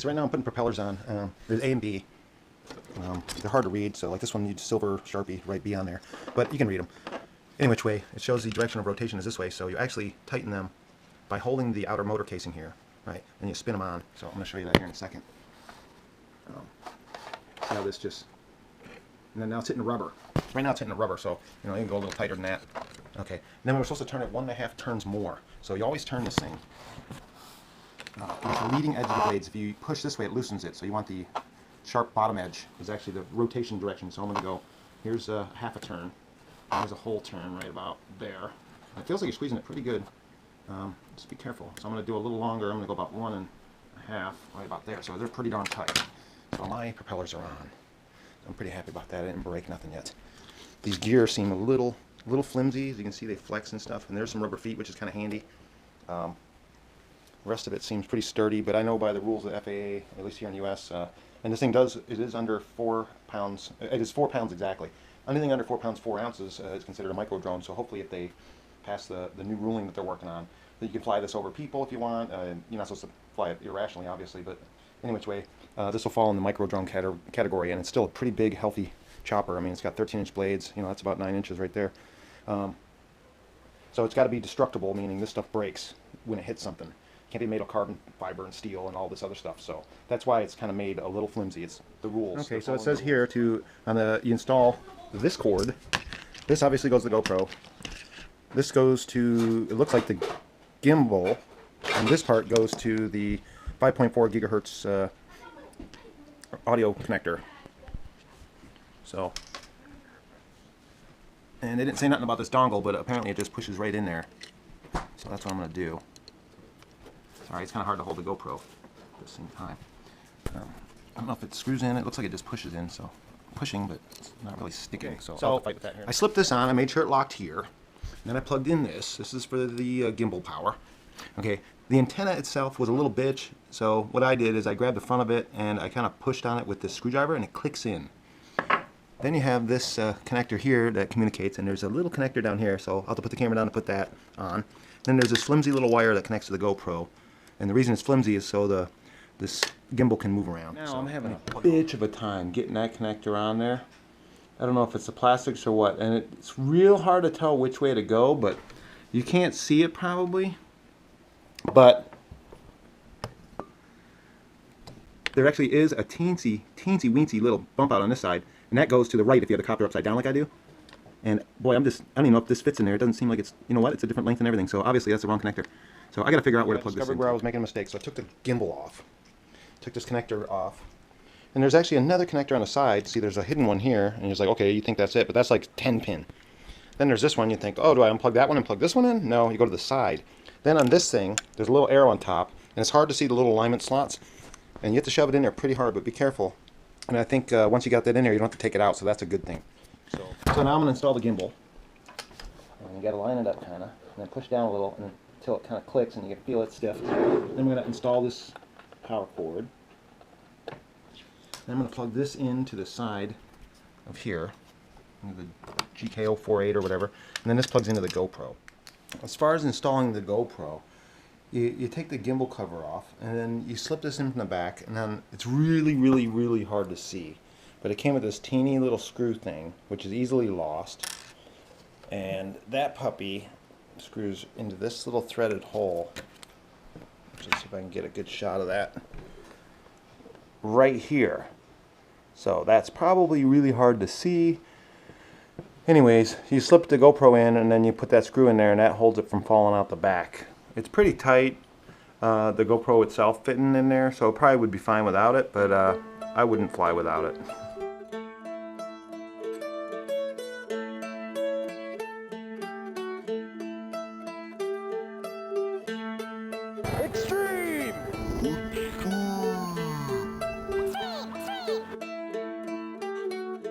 so right now I'm putting propellers on. There's A and B. They're hard to read, so like this one needs silver Sharpie, write B on there. But you can read them. Any which way, it shows the direction of rotation is this way, so you actually tighten them by holding the outer motor casing here, right? And you spin them on. So I'm going to show you that here in a second. See how this just... And then now it's hitting the rubber. Right now it's hitting the rubber, so you know you can go a little tighter than that. Okay. And then we're supposed to turn it 1.5 turns more. So you always turn this thing. With the leading edge of the blades, if you push this way, it loosens it. So you want the sharp bottom edge is actually the rotation direction. So I'm going to go, here's a half a turn. There's a whole turn right about there. It feels like you're squeezing it pretty good. Just be careful. So I'm going to do a little longer. I'm going to go about 1.5, right about there. So they're pretty darn tight. So my propellers are on. I'm pretty happy about that. I didn't break nothing yet. These gears seem a little flimsy. As you can see, they flex and stuff. And there's some rubber feet, which is kind of handy. The rest of it seems pretty sturdy, but I know by the rules of the FAA, at least here in the U.S., and this thing it is under 4 pounds. It is 4 pounds exactly. Anything under 4 pounds 4 ounces is considered a micro drone. So hopefully, if they pass the new ruling that they're working on, that you can fly this over people if you want. You're not supposed to fly it irrationally, obviously, but any which way, this will fall in the micro drone category, and it's still a pretty big, healthy chopper. I mean, it's got 13-inch blades. You know, that's about 9 inches right there. So it's got to be destructible, meaning this stuff breaks when it hits something. Can't be made of carbon fiber and steel and all this other stuff. So that's why it's kind of made a little flimsy. It's the rules. Okay, so it says here you install this cord. This obviously goes to the GoPro. This goes to, it looks like the gimbal, and this part goes to the 5.4 gigahertz audio connector. So, and they didn't say nothing about this dongle, but apparently it just pushes right in there. So that's what I'm going to do. Sorry, it's kind of hard to hold the GoPro at the same time. I don't know if it screws in. It looks like it just pushes in, so pushing, but it's not really sticking. Okay, so I'll fight with that here. I slipped this on. I made sure it locked here. Then I plugged in this. This is for the gimbal power. Okay, the antenna itself was a little bitch, so what I did is I grabbed the front of it and I kind of pushed on it with this screwdriver and it clicks in. Then you have this connector here that communicates, and there's a little connector down here, so I'll have to put the camera down to put that on. Then there's this flimsy little wire that connects to the GoPro, and the reason it's flimsy is so this gimbal can move around. Now I'm having a bitch of a time getting that connector on there. I don't know if it's the plastics or what, and it's real hard to tell which way to go, but you can't see it probably. But there actually is a teensy weensy little bump out on this side, and that goes to the right if you have the copter upside down like I do. And boy, I don't even know if this fits in there. It doesn't seem like it's, you know what, it's a different length and everything, so obviously that's the wrong connector. So I got to figure out where to plug this in. I discovered where I was making a mistake, so I took the gimbal off. Took this connector off. And there's actually another connector on the side. See, there's a hidden one here, and you're like, okay, you think that's it, but that's like 10 pin. Then there's this one, you think, oh, do I unplug that one and plug this one in? No, you go to the side. Then on this thing, there's a little arrow on top, and it's hard to see the little alignment slots, and you have to shove it in there pretty hard, but be careful. And I think once you got that in there, you don't have to take it out, so that's a good thing. So now I'm going to install the gimbal. And you got to line it up kind of, and then push down a little until it kind of clicks and you can feel it stiff. Then we're going to install this power cord. Then I'm going to plug this into the side of here, the GK048 or whatever, and then this plugs into the GoPro. As far as installing the GoPro, you take the gimbal cover off, and then you slip this in from the back, and then it's really hard to see. But it came with this teeny little screw thing, which is easily lost. And that puppy screws into this little threaded hole. Let's see if I can get a good shot of that. Right here. So that's probably really hard to see. Anyways, you slip the GoPro in, and then you put that screw in there, and that holds it from falling out the back. It's pretty tight, the GoPro itself fitting in there, so it probably would be fine without it, but I wouldn't fly without it.